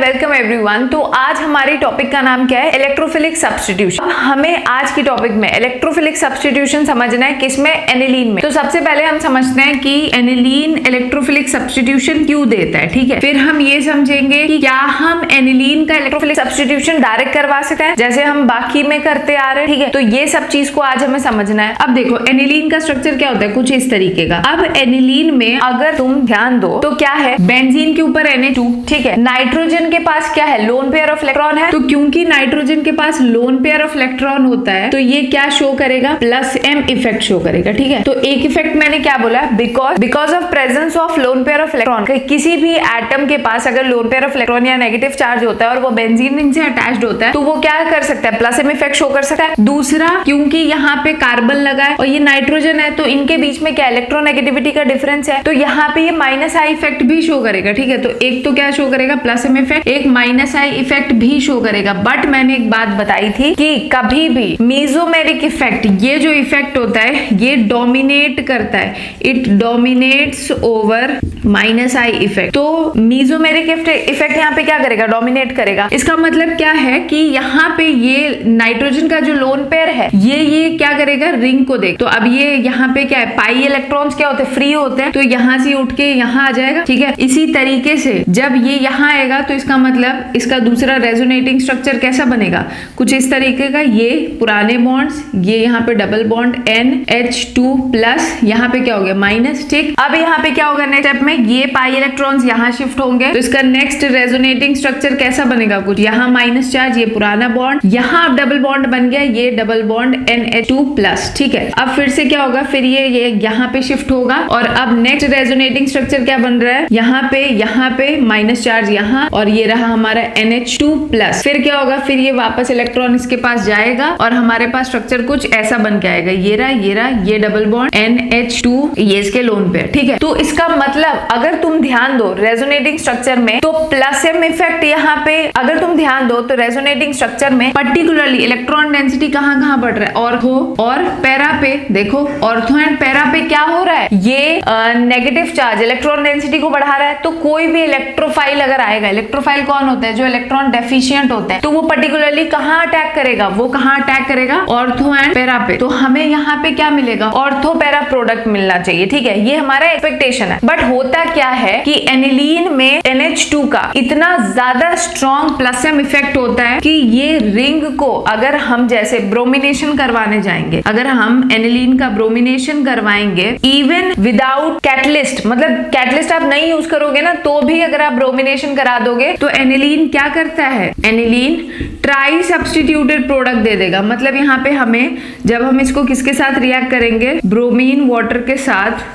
Welcome everyone. तो आज हमारी टॉपिक का नाम क्या है? Electrophilic substitution. अब हमें आज की टॉपिक में इलेक्ट्रोफिलिक सब्स्टिट्यूशन समझना है, किसमें? एनिलीन में। तो सबसे पहले हम समझते हैं कि एनिलीन इलेक्ट्रोफिलिक सब्स्टिट्यूशन क्यों देता है, ठीक है। फिर हम ये समझेंगे कि क्या हम एनिलीन का इलेक्ट्रोफिलिक सब्स्टिट्यूशन डायरेक्ट करवा सकते हैं जैसे हम बाकी में करते आ रहे हैं, ठीक है। तो ये सब चीज को आज हमें समझना है। अब देखो एनिलीन का स्ट्रक्चर क्या होता है, कुछ इस तरीके का। अब एनिलीन में अगर तुम ध्यान दो तो क्या है, बेंजीन के ऊपर Na2, ठीक है। नाइट्रोजन के पास क्या है, लोन पेयर ऑफ इलेक्ट्रॉन है। तो क्योंकि नाइट्रोजन के पास लोन पेयर ऑफ इलेक्ट्रॉन होता है तो ये क्या शो करेगा, +m इफेक्ट शो करेगा, ठीक है। तो एक इफेक्ट मैंने क्या बोला, because of presence of lone pair of electron. किसी भी एटम के पास अगर लोन पेयर ऑफ इलेक्ट्रॉन या नेगेटिव चार्ज होता है और वो बेंजीन रिंग से अटैच्ड होता है तो वो क्या कर सकता है, +m इफेक्ट शो कर सकता है। दूसरा, क्योंकि यहाँ पे कार्बन लगा है और ये नाइट्रोजन है तो इनके बीच में क्या इलेक्ट्रोनेगेटिविटी का डिफरेंस है, तो यहाँ पे ये -i इफेक्ट भी शो करेगा, ठीक है। तो एक तो क्या शो करेगा, +m इफेक्ट, एक -i इफेक्ट भी शो करेगा। बट मैंने एक बात बताई थी कि कभी भी मेसोमेरिक इफेक्ट, ये जो इफेक्ट होता है ये डोमिनेट करता है, it dominates over -i effect. तो मेसोमेरिक इफेक्ट यहाँ पे क्या करेगा, डोमिनेट करेगा। इसका मतलब क्या है कि यहाँ पे ये नाइट्रोजन का जो लोन पेयर है ये क्या करेगा, रिंग को देख। तो अब ये यहाँ पे क्या है, पाई इलेक्ट्रॉन्स क्या होते हैं, फ्री होते हैं, तो यहाँ से उठ के यहाँ आ जाएगा, ठीक है। इसी तरीके से जब ये यहाँ आएगा तो इसका मतलब इसका दूसरा रेजोनेटिंग स्ट्रक्चर कैसा बनेगा, कुछ इस तरीके का। ये पुराने बॉन्ड्स, ये यहाँ पे डबल बॉन्ड NH2+, यहाँ पे क्या हो गया माइनस, ठीक। अब यहाँ पे क्या होगा नेक्स्ट स्टेप में, ये पाई इलेक्ट्रॉन्स यहाँ शिफ्ट होंगे तो इसका नेक्स्ट रेजोनेटिंग स्ट्रक्चर कैसा बनेगा, कुछ यहाँ माइनस चार्ज, ये पुराना बॉन्ड, यहाँ अब डबल बॉन्ड बन गया, ये डबल बॉन्ड NH2+, ठीक है। अब फिर से क्या होगा, फिर ये यहाँ पे शिफ्ट होगा और अब नेक्स्ट रेजोनेटिंग स्ट्रक्चर क्या बन रहा है, यहाँ पे माइनस चार्ज यहाँ, और ये रहा हमारा NH2+। फिर क्या होगा, फिर ये वापस इलेक्ट्रॉन इसके पास जाएगा और हमारे पास स्ट्रक्चर कुछ ऐसा बन के आएगा, ये डबल बॉन्ड NH2, ये इसके लोन पे, ठीक है। तो इसका मतलब अगर तुम ध्यान दो रेजोनेटिंग स्ट्रक्चर में तो +m इफेक्ट यहाँ पे, अगर तुम ध्यान दो तो रेजोनेटिंग स्ट्रक्चर में पर्टिकुलरली इलेक्ट्रॉन डेंसिटी कहाँ बढ़ रहा है, ऑर्थो और पैरा पे। देखो ऑर्थो एंड पैरा पे क्या हो रहा है, ये नेगेटिव चार्ज इलेक्ट्रॉन डेंसिटी को बढ़ा रहा है। तो कोई भी इलेक्ट्रोफाइल अगर आएगा, इलेक्ट्रोफाइल कौन होता है, जो इलेक्ट्रॉन डेफिशिएंट होता है, तो वो पर्टिकुलरली कहाँ अटैक करेगा, ऑर्थो एंड पैरा पे। तो हमें यहाँ पे क्या मिलेगा, ऑर्थो पैरा प्रोडक्ट मिलना चाहिए, ठीक है। ये हमारा एक्सपेक्टेशन है। बट होता क्या है कि एनिलीन में NH2 का इतना ज्यादा स्ट्रॉन्ग +m इफेक्ट होता है कि ये रिंग को अगर हम जैसे ब्रोमिनेशन करवाने जाएंगे, अगर हम एनिलीन का ब्रोमिनेशन करवाएंगे इवन विदाउट कैटलिस्ट, मतलब कैटलिस्ट आप नहीं यूज करोगे ना तो भी अगर आप ब्रोमिनेशन करा दोगे तो एनिलीन क्या करता है, एनिलीन ट्राई सब्स्टिट्यूटेड प्रोडक्ट दे देगा। मतलब यहाँ पे हमें जब हम इसको किसके साथ रिएक्ट करेंगे, ब्रोमीन वाटर के साथ,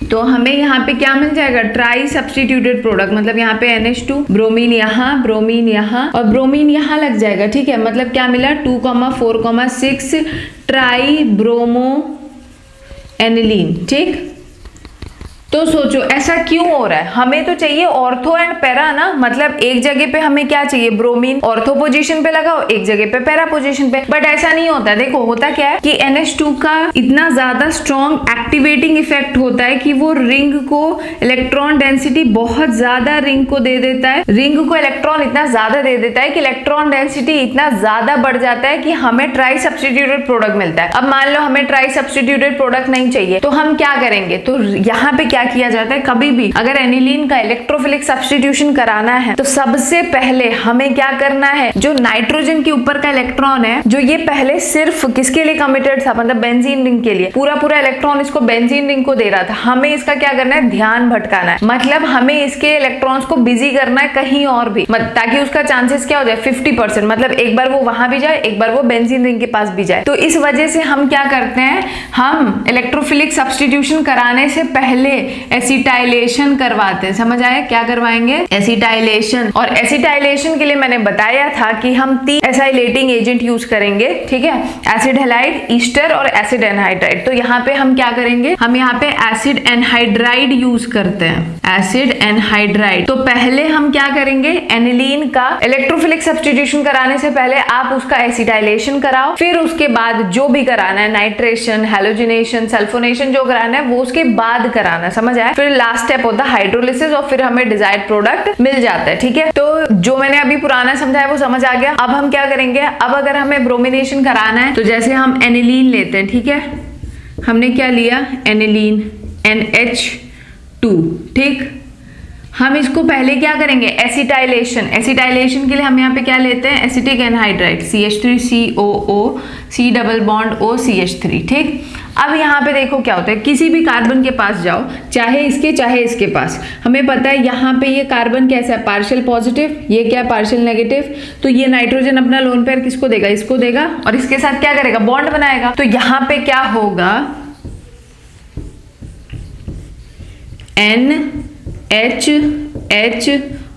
तो हमें यहाँ पे क्या मिल जाएगा, ट्राई सब्स्टिट्यूटेड प्रोडक्ट। मतलब यहाँ पे NH2, ब्रोमीन यहाँ और ब्रोमीन यहाँ लग जाएगा, ठीक है। मतलब क्या मिला, 2,4,6 ट्राई ब्रोमो एनिलीन, ठीक। तो सोचो ऐसा क्यों हो रहा है, हमें तो चाहिए ऑर्थो एंड पैरा ना, मतलब एक जगह पे हमें क्या चाहिए, ब्रोमीन ऑर्थो पोजीशन पे लगाओ, एक जगह पे पैरा पोजीशन पे। बट ऐसा नहीं होता। देखो होता क्या है कि NH2 का इतना ज्यादा स्ट्रॉन्ग एक्टिवेटिंग इफेक्ट होता है कि वो रिंग को इलेक्ट्रॉन डेंसिटी बहुत ज्यादा रिंग को दे देता है, रिंग को इलेक्ट्रॉन इतना ज्यादा दे देता है कि इलेक्ट्रॉन डेंसिटी इतना ज्यादा बढ़ जाता है कि हमें ट्राई सब्स्टिट्यूटेड प्रोडक्ट मिलता है। अब मान लो हमें ट्राई सब्स्टिट्यूटेड प्रोडक्ट नहीं चाहिए तो हम क्या करेंगे, तो यहाँ पे क्या किया जाता है, कभी भी अगर एनिलीन का इलेक्ट्रोफिलिक सब्स्टिट्यूशन कराना है तो सबसे पहले हमें क्या करना है, जो नाइट्रोजन के ऊपर का इलेक्ट्रॉन है, जो ये पहले सिर्फ किसके लिए कमिटेड था, मतलब बेंजीन रिंग के लिए, पूरा इलेक्ट्रॉन इसको बेंजीन रिंग को दे रहा था, हमें इसका क्या करना है, ध्यान भटकाना है। मतलब हमें इसके इलेक्ट्रॉन्स को बिजी करना है कहीं और भी, ताकि उसका चांसेस क्या हो जाए, 50%। मतलब एक बार वो वहां भी जाए, एक बार वो बेंजीन रिंग के पास भी जाए। तो इस वजह से हम क्या करते हैं, हम इलेक्ट्रोफिलिक सब्स्टिट्यूशन कराने से पहले एसिटाइलेशन करवाते हैं। समझ आया, क्या करवाएंगे, एसिटाइलेशन। और एसिटाइलेशन के लिए मैंने बताया था कि हम 3 एसाइलेटिंग एजेंट यूज करेंगे, ठीक है, एसिड हैलाइड, ईस्टर और एसिड एनहाइड्राइड। तो यहाँ पे हम क्या करेंगे, हम यहाँ पे एसिड एनहाइड्राइड यूज करते हैं, एसिड एनहाइड्राइड। तो पहले हम क्या करेंगे, एनिलीन का इलेक्ट्रोफिलिक सब्स्टिट्यूशन कराने से पहले आप उसका एसिटाइलेशन कराओ, फिर उसके बाद जो भी कराना है, नाइट्रेशन, हैलोजिनेशन, सल्फोनेशन जो कराना है वो उसके बाद कराना। समझ आया। फिर लास्ट स्टेप होता है हाइड्रोलिसिस और फिर हमें डिजायर्ड प्रोडक्ट मिल जाता है। ठीक है, तो जो मैंने अभी पुराना समझाया वो समझ आ गया। अब हम क्या करेंगे, अब अगर हमें ब्रोमिनेशन कराना है तो जैसे हम एनिलीन लेते हैं, ठीक है, हमने क्या लिया, एनिलीन NH2, ठीक, हम इसको पहले क्या करेंगे, एसिटाइलेशन। एसिटाइलेशन के लिए हम यहाँ पे क्या लेते हैं, acetic anhydride CH3COO C double bond O CH3, ठीक। अब यहाँ पे देखो क्या होता है, किसी भी कार्बन के पास जाओ, चाहे इसके पास, हमें पता है यहाँ पे ये कार्बन कैसा है, पार्शियल पॉजिटिव, ये क्या है, पार्शियल नेगेटिव। तो ये नाइट्रोजन अपना लोन पेयर किसको देगा, इसको देगा, और इसके साथ क्या करेगा, बॉन्ड बनाएगा। तो यहाँ पे क्या होगा, NH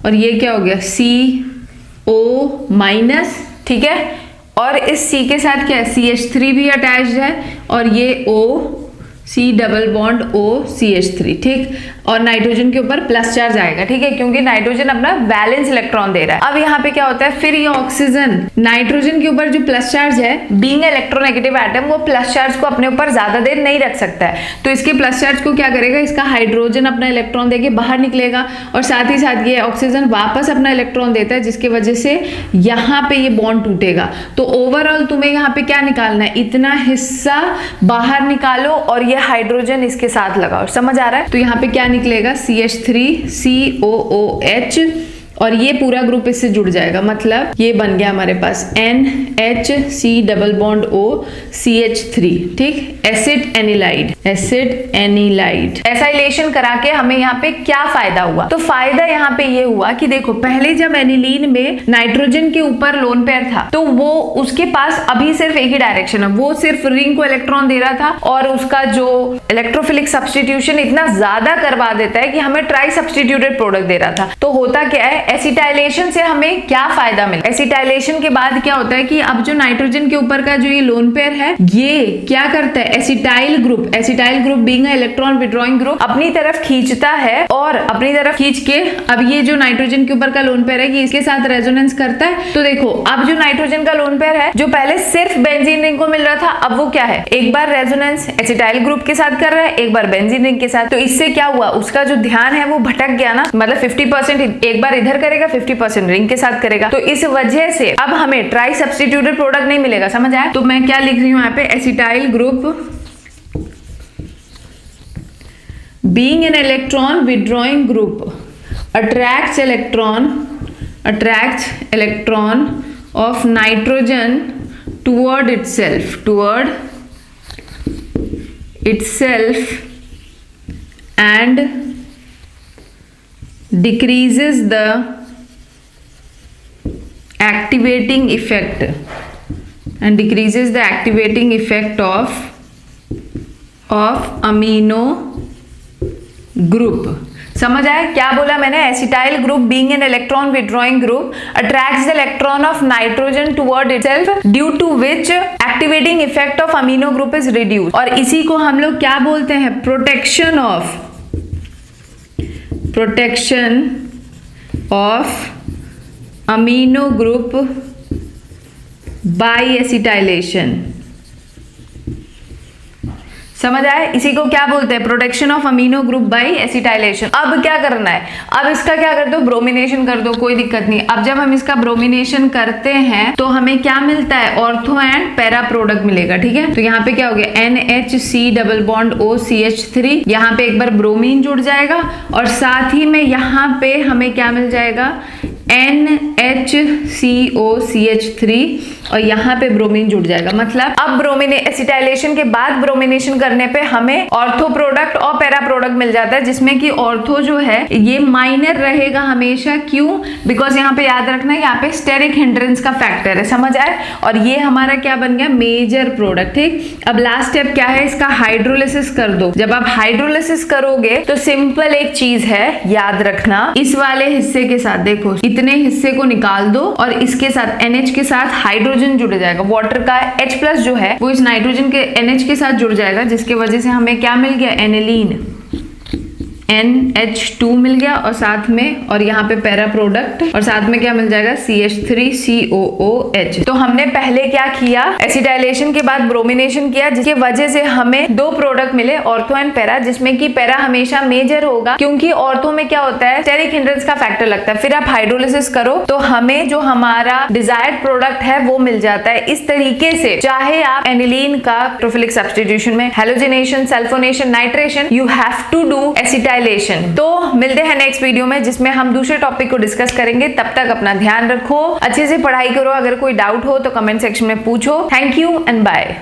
और ये क्या हो गया, CO माइनस, ठीक है, और इस C के साथ क्या है, CH3 भी अटैच्ड है, और ये O C double bond O CH3, ठीक, और नाइट्रोजन के ऊपर प्लस चार्ज आएगा, ठीक है, क्योंकि नाइट्रोजन अपना वैलेंस इलेक्ट्रॉन दे रहा है। अब यहाँ पे क्या होता है, फिर ये ऑक्सीजन नाइट्रोजन के ऊपर जो प्लस चार्ज है, बीइंग इलेक्ट्रोनेगेटिव एटम, वो प्लस चार्ज को अपने ऊपर ज्यादा देर नहीं रख सकता है, तो इसके प्लस चार्ज को क्या करेगा, इसका हाइड्रोजन अपना इलेक्ट्रॉन देके बाहर निकलेगा, और साथ ही साथ ये ऑक्सीजन वापस अपना इलेक्ट्रॉन देता है, जिसकी वजह से यहाँ पे ये बॉन्ड टूटेगा। तो ओवरऑल तुम्हें यहाँ पे क्या निकालना है, इतना हिस्सा बाहर निकालो और ये हाइड्रोजन इसके साथ लगाओ, समझ आ रहा है। तो यहाँ पे क्या निकलेगा, CH3COOH, और ये पूरा ग्रुप इससे जुड़ जाएगा, मतलब ये बन गया हमारे पास NHC double bond O CH3, ठीक, एसिड एनिलाइड, एसाइलेशन करा के हमें यहाँ पे क्या फायदा हुआ, तो फायदा यहाँ पे ये हुआ कि देखो, पहले जब एनिलीन में नाइट्रोजन के ऊपर लोन पेयर था, तो वो उसके पास अभी सिर्फ एक ही डायरेक्शन है, वो सिर्फ रिंग को इलेक्ट्रॉन दे रहा था, और उसका जो इलेक्ट्रोफिलिक सब्स्टिट्यूशन इतना ज्यादा करवा देता है कि हमें ट्राई सब्स्टिट्यूटेड प्रोडक्ट दे रहा था। तो होता क्या है, एसिटाइलेशन से हमें क्या फायदा मिला, एसिटाइलेशन के बाद क्या होता है कि अब जो नाइट्रोजन के ऊपर का जो ये लोन पेयर है, ये क्या करता है, acetyl group being a electron withdrawing group अपनी तरफ खींचता है, और अपनी तरफ खींच के अब ये जो नाइट्रोजन के ऊपर का लोन पेयर है, कि इसके साथ रेजोनेंस करता है। तो देखो, अब जो नाइट्रोजन का लोन पेयर है, जो पहले सिर्फ बेंजीन रिंग को मिल रहा था, अब वो क्या है, एक बार रेजोनेंस एसिटाइल ग्रुप के साथ कर रहा है, एक बार बेंजीन रिंग के साथ। तो इससे क्या हुआ, उसका जो ध्यान है वो भटक गया ना, मतलब 50% एक बार इधर करेगा, 50% रिंग के साथ करेगा। तो इस वजह से अब हमें ट्राई सब्स्टिट्यूटेड प्रोडक्ट नहीं मिलेगा, समझ आया। तो मैं क्या लिख रही हूं यहाँ पे, acetyl group being an electron withdrawing group attracts electron of nitrogen toward itself and decreases the activating effect of amino group। समझ आया क्या बोला मैंने, acetyl group being an electron withdrawing group attracts the electron of nitrogen toward itself due to which activating effect of amino group is reduce. और इसी को हम लोग क्या बोलते हैं, protection of amino group by acetylation. समझ आए, इसी को क्या बोलते हैं, protection of amino group by acetylation. अब क्या करना है, अब इसका क्या कर दो, ब्रोमिनेशन कर दो, कोई दिक्कत नहीं। अब जब हम इसका ब्रोमिनेशन करते हैं तो हमें क्या मिलता है, ऑर्थो एंड पैरा प्रोडक्ट मिलेगा, ठीक है। तो यहाँ पे क्या हो गया, NHC double bond O CH3, यहाँ पे एक बार ब्रोमीन जुड़ जाएगा, और साथ ही में यहाँ पे हमें क्या मिल जाएगा, NHCO CH3, और यहाँ पे ब्रोमीन जुड़ जाएगा। मतलब अब एसिटाइलेशन के बाद ब्रोमिनेशन करने पे हमें ऑर्थो प्रोडक्ट और पैरा प्रोडक्ट मिल जाता है, जिसमें कि ऑर्थो जो है ये माइनर रहेगा हमेशा, क्यों, बिकॉज यहाँ पे याद रखना है, यहाँ पे स्टेरिक हिंड्रेंस का फैक्टर है, समझ आए। और ये हमारा क्या बन गया, मेजर प्रोडक्ट, ठीक। अब लास्ट स्टेप क्या है, इसका हाइड्रोलिसिस कर दो। जब आप हाइड्रोलिसिस करोगे तो सिंपल एक चीज है, याद रखना, इस वाले हिस्से के साथ देखो, इतने हिस्से को निकाल दो, और इसके साथ NH के साथ हाइड्रोजन जुड़ जाएगा, वाटर का H+ जो है वो इस नाइट्रोजन के NH के साथ जुड़ जाएगा, जिसके वजह से हमें क्या मिल गया, एनिलीन। NH2 मिल गया और साथ में और यहाँ पे पैरा प्रोडक्ट और साथ में क्या मिल जाएगा CH3COOH। तो हमने पहले क्या किया, एसिटाइलेशन के बाद ब्रोमिनेशन किया, जिसकी वजह से हमें दो प्रोडक्ट मिले, ऑर्थो एंड पैरा, जिसमें कि पैरा हमेशा मेजर होगा क्योंकि ऑर्थो में क्या होता है, स्टेरिक हिंड्रेंस का फैक्टर लगता है। फिर आप हाइड्रोलिसिस करो तो हमें जो हमारा डिजायर्ड प्रोडक्ट है वो मिल जाता है। इस तरीके से चाहे आप एनिलीन का इलेक्ट्रोफिलिक सब्स्टिट्यूशन में halogenation, sulphonation, nitration, you have to do acetylation. तो मिलते हैं नेक्स्ट वीडियो में जिसमें हम दूसरे टॉपिक को डिस्कस करेंगे। तब तक अपना ध्यान रखो, अच्छे से पढ़ाई करो। अगर कोई डाउट हो तो कमेंट सेक्शन में पूछो। Thank you and bye.